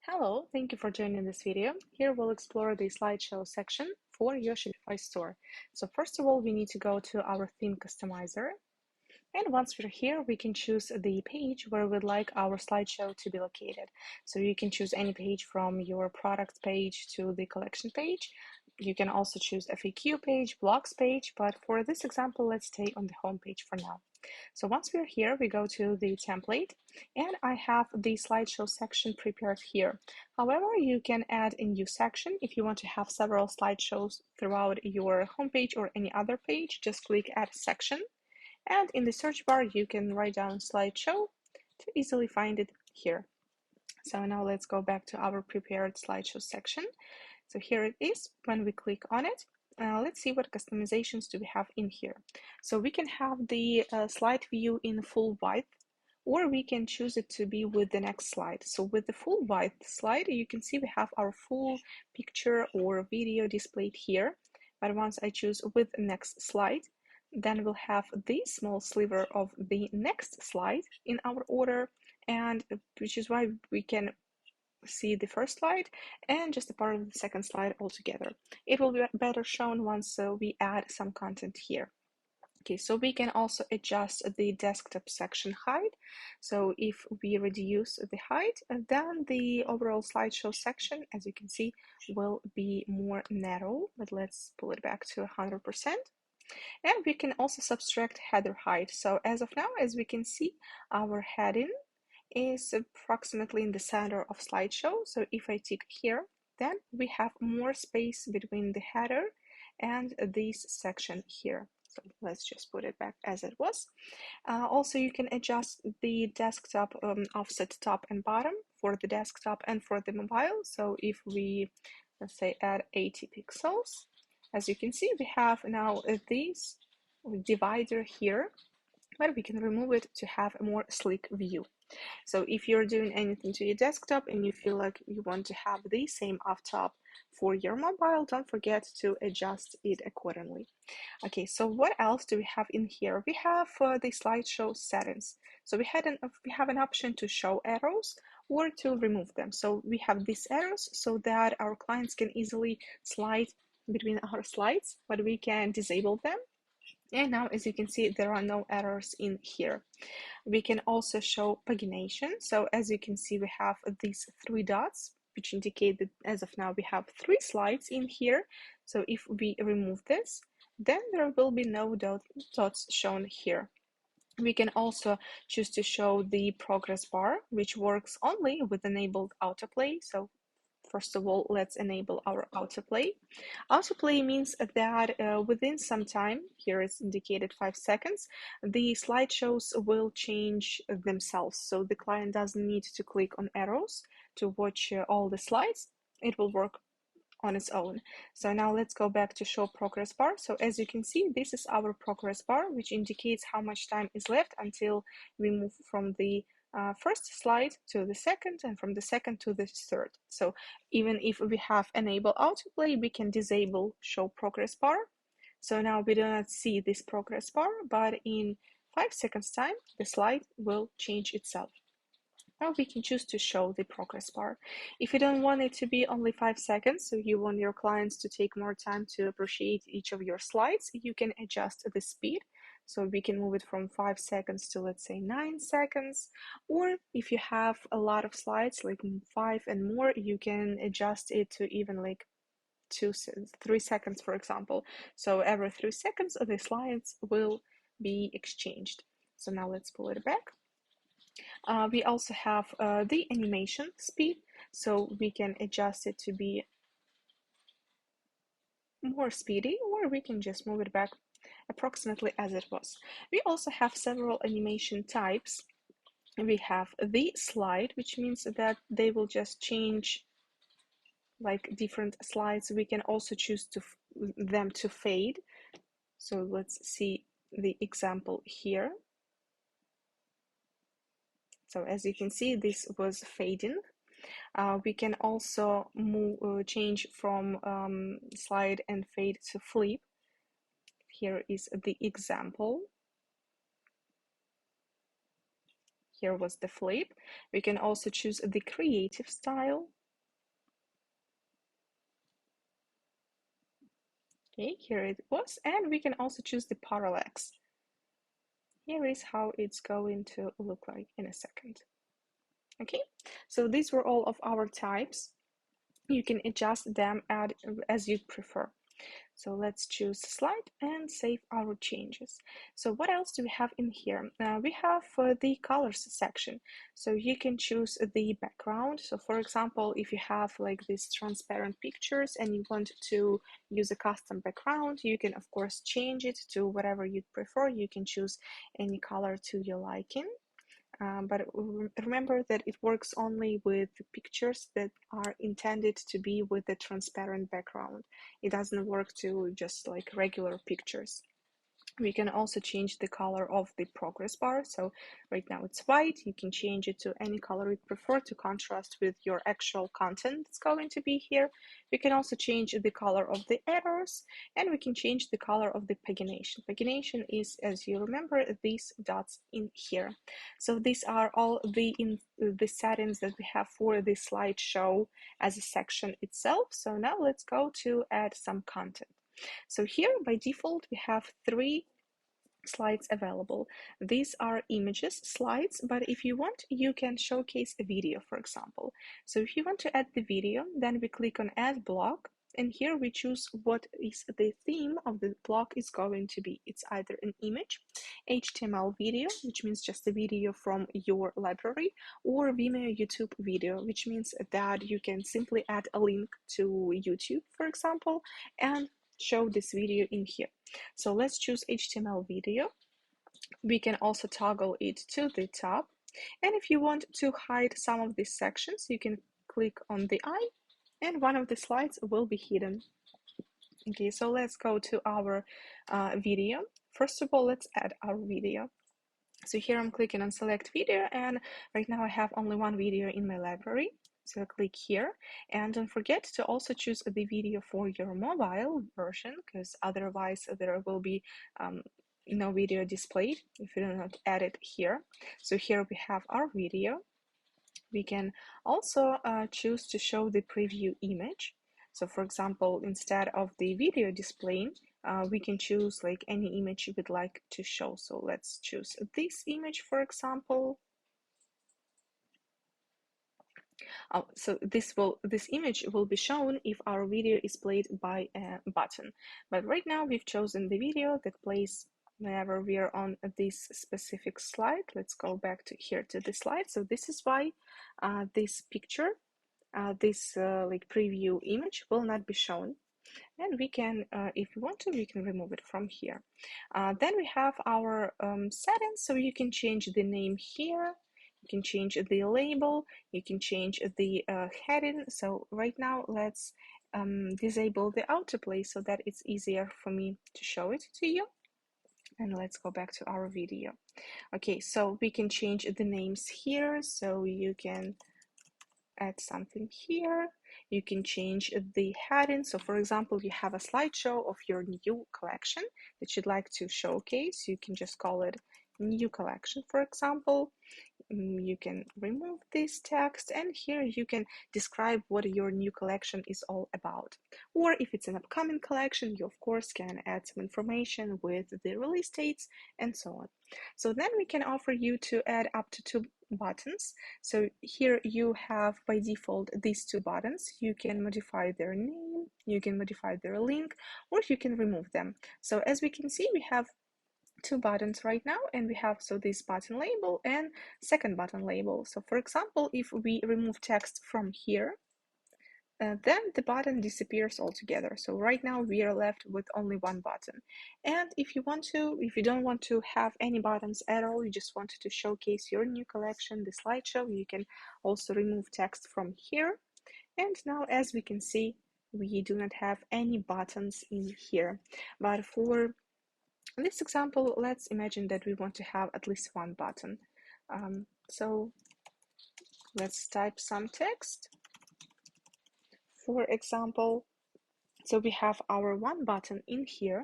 Hello, thank you for joining this video. Here we'll explore the slideshow section for your Shopify store. So first of all, we need to go to our theme customizer. And once we're here, we can choose the page where we'd like our slideshow to be located. So you can choose any page from your product page to the collection page. You can also choose FAQ page, blogs page, but for this example, let's stay on the home page for now. So once we're here, we go to the template and I have the slideshow section prepared here. However, you can add a new section if you want to have several slideshows throughout your homepage or any other page. Just click add section. And in the search bar, you can write down slideshow to easily find it here. So now let's go back to our prepared slideshow section. So here it is. When we click on it, let's see what customizations do we have in here. So we can have the slide view in full width, or we can choose it to be with the next slide. So with the full width slide, you can see we have our full picture or video displayed here. But once I choose with next slide, then we'll have the small sliver of the next slide in our order, and which is why we can see the first slide and just a part of the second slide altogether. It will be better shown once we add some content here. Okay, so we can also adjust the desktop section height. So if we reduce the height, then the overall slideshow section, as you can see, will be more narrow. But let's pull it back to 100%. And we can also subtract header height. So as of now, as we can see, our heading is approximately in the center of slideshow. So if I tick here, then we have more space between the header and this section here. So let's just put it back as it was. Also, you can adjust the desktop offset top and bottom for the desktop and for the mobile. So if we, let's say, add 80 pixels, as you can see, we have now this divider here, but we can remove it to have a more sleek view. So if you're doing anything to your desktop and you feel like you want to have the same off top for your mobile, don't forget to adjust it accordingly. Okay, so what else do we have in here? We have the slideshow settings. So we have an option to show arrows or to remove them. So we have these arrows so that our clients can easily slide between our slides, but we can disable them. And now, as you can see, there are no errors in here. We can also show pagination. So as you can see, we have these three dots, which indicate that as of now, we have 3 slides in here. So if we remove this, then there will be no dots shown here. We can also choose to show the progress bar, which works only with enabled autoplay. So first of all, let's enable our autoplay. Autoplay means that within some time, here it's indicated 5 seconds, the slideshows will change themselves. So the client doesn't need to click on arrows to watch all the slides. It will work on its own. So now let's go back to show progress bar. So as you can see, this is our progress bar, which indicates how much time is left until we move from the first slide to the second and from the second to the third. So even if we have enable autoplay, we can disable show progress bar. So now we do not see this progress bar, but in 5 seconds time, the slide will change itself. Now we can choose to show the progress bar. If you don't want it to be only 5 seconds, so you want your clients to take more time to appreciate each of your slides, you can adjust the speed. So we can move it from 5 seconds to, let's say, 9 seconds. Or if you have a lot of slides, like 5 and more, you can adjust it to even like 3 seconds, for example. So every 3 seconds, the slides will be exchanged. So now let's pull it back. We also have the animation speed, so we can adjust it to be more speedy, or we can just move it back approximately as it was. We also have several animation types. We have the slide, which means that they will just change like different slides. We can also choose them to fade. So let's see the example here. So as you can see, this was fading. We can also change from slide and fade to flip. Here is the example. Here was the flip. We can also choose the creative style. Okay, here it was, and we can also choose the parallax. Here is how it's going to look like in a second. Okay, so these were all of our types. You can adjust them as you prefer. So let's choose slide and save our changes. So what else do we have in here? We have the colors section. So you can choose the background. So for example, if you have like these transparent pictures and you want to use a custom background, you can of course change it to whatever you prefer. You can choose any color to your liking. But remember that it works only with pictures that are intended to be with a transparent background. It doesn't work to just like regular pictures. We can also change the color of the progress bar. So right now it's white. You can change it to any color you prefer to contrast with your actual content that's going to be here. We can also change the color of the errors, and we can change the color of the pagination. Pagination is, as you remember, these dots in here. So these are all the settings that we have for the slideshow as a section itself. So now let's go to add some content. So here by default, we have 3 slides available. These are images slides, but if you want, you can showcase a video, for example. So if you want to add the video, then we click on add block, and here we choose what is the theme of the block is going to be. It's either an image, HTML video, which means just a video from your library, or Vimeo YouTube video, which means that you can simply add a link to YouTube, for example, and show this video in here. So let's choose HTML video. We can also toggle it to the top. And if you want to hide some of these sections, you can click on the eye and one of the slides will be hidden. Okay, so let's go to our video. First of all, let's add our video. So here I'm clicking on select video, and right now I have only one video in my library. So click here, and don't forget to also choose the video for your mobile version, because otherwise there will be no video displayed if you do not add it here. So here we have our video. We can also choose to show the preview image. So for example, instead of the video displaying, we can choose like any image you would like to show. So let's choose this image, for example. So this image will be shown if our video is played by a button. But right now we've chosen the video that plays whenever we are on this specific slide. Let's go back to here to the slide. So this is why this picture, this like preview image will not be shown. And we can, if we want to, we can remove it from here. Then we have our settings, so you can change the name here, you can change the label, you can change the heading. So right now, let's disable the autoplay so that it's easier for me to show it to you. And let's go back to our video. Okay, so we can change the names here, so you can add something here. You can change the heading. So for example, you have a slideshow of your new collection that you'd like to showcase. You can just call it new collection, for example. You can remove this text, and here you can describe what your new collection is all about. Or if it's an upcoming collection, you of course can add some information with the release dates and so on. So then we can offer you to add up to 2 buttons. So here you have by default these 2 buttons. You can modify their name, you can modify their link, or you can remove them. So as we can see, we have 2 buttons right now, and we have this button label and second button label. So for example, if we remove text from here, then the button disappears altogether. So right now we are left with only 1 button. And if you don't want to have any buttons at all, you just wanted to showcase your new collection, the slideshow, you can also remove text from here. And now, as we can see, we do not have any buttons in here. But for this example, let's imagine that we want to have at least 1 button. So let's type some text. For example, so we have our 1 button in here.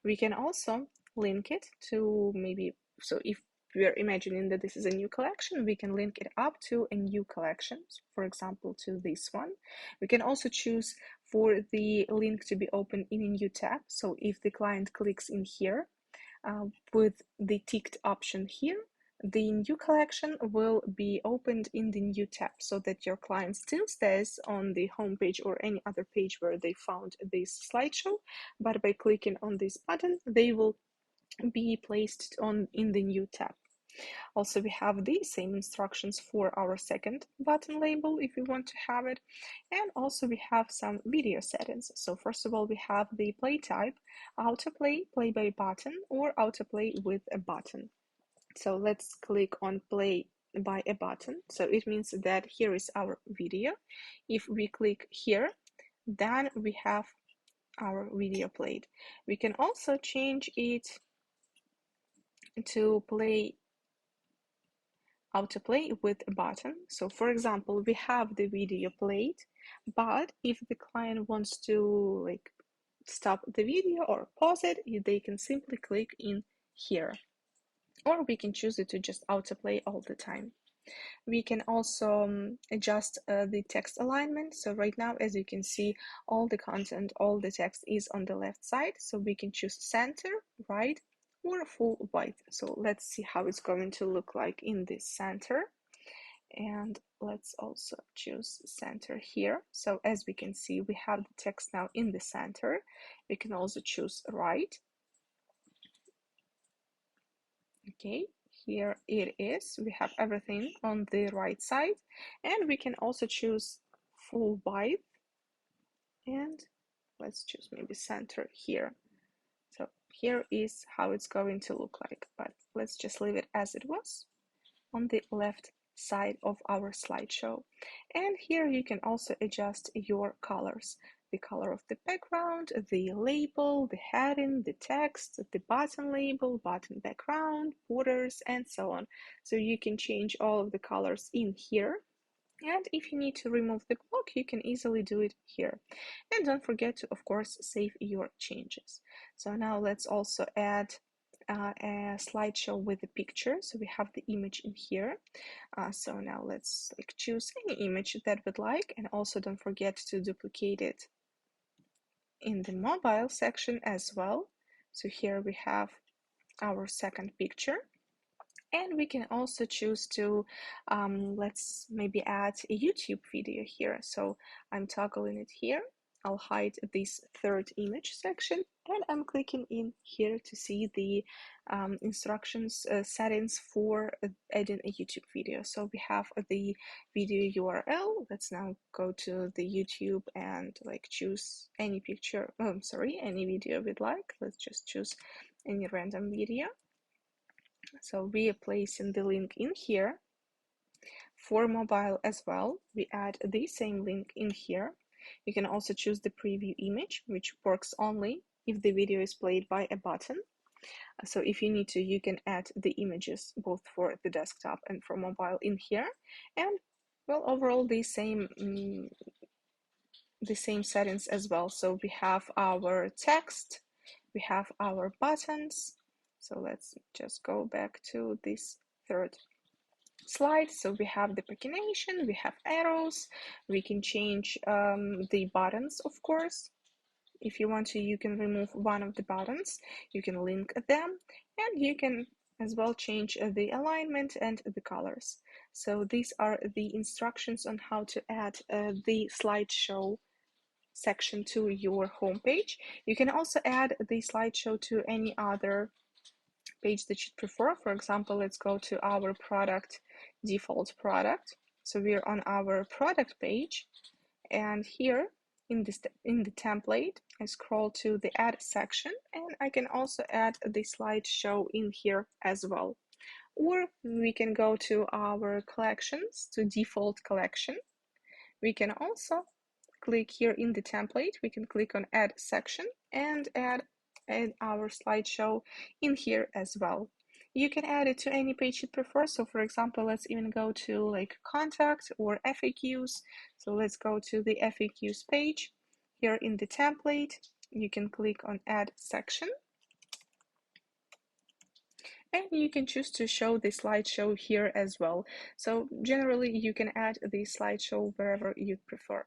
We can also link it to maybe, so if we're imagining that this is a new collection, we can link it up to a new collection, for example, to this one. We can also choose for the link to be opened in a new tab. So if the client clicks in here with the ticked option here, the new collection will be opened in the new tab so that your client still stays on the home page or any other page where they found this slideshow, but by clicking on this button, they will be placed in the new tab. Also, we have the same instructions for our second button label if we want to have it. And also we have some video settings. So first of all, we have the play type, autoplay, play by button, or autoplay with a button. So let's click on play by a button. So it means that here is our video. If we click here, then we have our video played. We can also change it to autoplay with a button. So for example, we have the video played, but if the client wants to stop the video or pause it, they can simply click in here. Or we can choose it to just autoplay all the time. We can also adjust the text alignment. So right now, as you can see, all the content, all the text is on the left side. So we can choose center, right, or full white. So let's see how it's going to look like in this center. And let's also choose center here. So as we can see, we have the text now in the center. We can also choose right. Okay, here it is. We have everything on the right side, and we can also choose full width, and let's choose maybe center here. So here is how it's going to look like, but let's just leave it as it was on the left side of our slideshow. And here you can also adjust your colors, the color of the background, the label, the heading, the text, the button label, button background, borders, and so on. So you can change all of the colors in here. And if you need to remove the block, you can easily do it here. And don't forget to, of course, save your changes. So now let's also add a slideshow with a picture. So we have the image in here. So now let's choose any image that we'd like, and also don't forget to duplicate it in the mobile section as well. So here we have our second picture. And we can also choose to, let's maybe add a YouTube video here. So I'm toggling it here. I'll hide this third image section, and I'm clicking in here to see the instructions settings for adding a YouTube video. So we have the video URL. Let's now go to the YouTube and choose any picture. Oh, sorry, any video we'd like. Let's just choose any random video. So we are placing the link in here. For mobile as well, we add the same link in here. You can also choose the preview image, which works only if the video is played by a button. So if you need to, you can add the images both for the desktop and for mobile in here. And well, overall the same settings as well. So we have our text, we have our buttons. So let's just go back to this third slide. So we have the pagination, we have arrows, we can change the buttons, of course. If you want to, you can remove one of the buttons, you can link them, and you can as well change the alignment and the colors. So these are the instructions on how to add the slideshow section to your homepage. You can also add the slideshow to any other page that you prefer. For example, let's go to our product, default product. So we're on our product page, and here in the template, I scroll to the add section, and I can also add the slideshow in here as well. Or we can go to our collections, to default collection. We can also click here in the template, we can click on add section and add our slideshow in here as well. You can add it to any page you prefer. So for example, let's even go to contact or FAQs. So let's go to the FAQs page. Here in the template, you can click on add section. And you can choose to show the slideshow here as well. So generally you can add the slideshow wherever you prefer.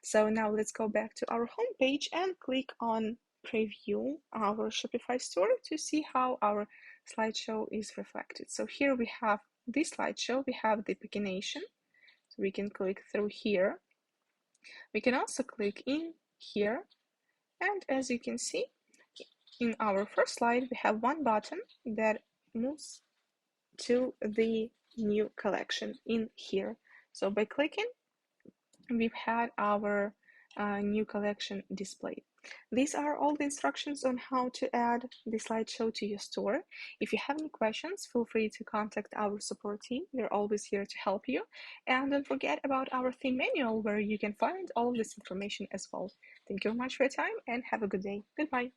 So now let's go back to our home page and click on preview our Shopify store to see how our slideshow is reflected. So here we have this slideshow, we have the pagination. So we can click through here. We can also click in here. And as you can see, in our first slide, we have one button that moves to the new collection in here. So by clicking, we've had our new collection displayed. These are all the instructions on how to add the slideshow to your store. If you have any questions, feel free to contact our support team. We're always here to help you. And don't forget about our theme manual where you can find all of this information as well. Thank you very much for your time and have a good day. Goodbye.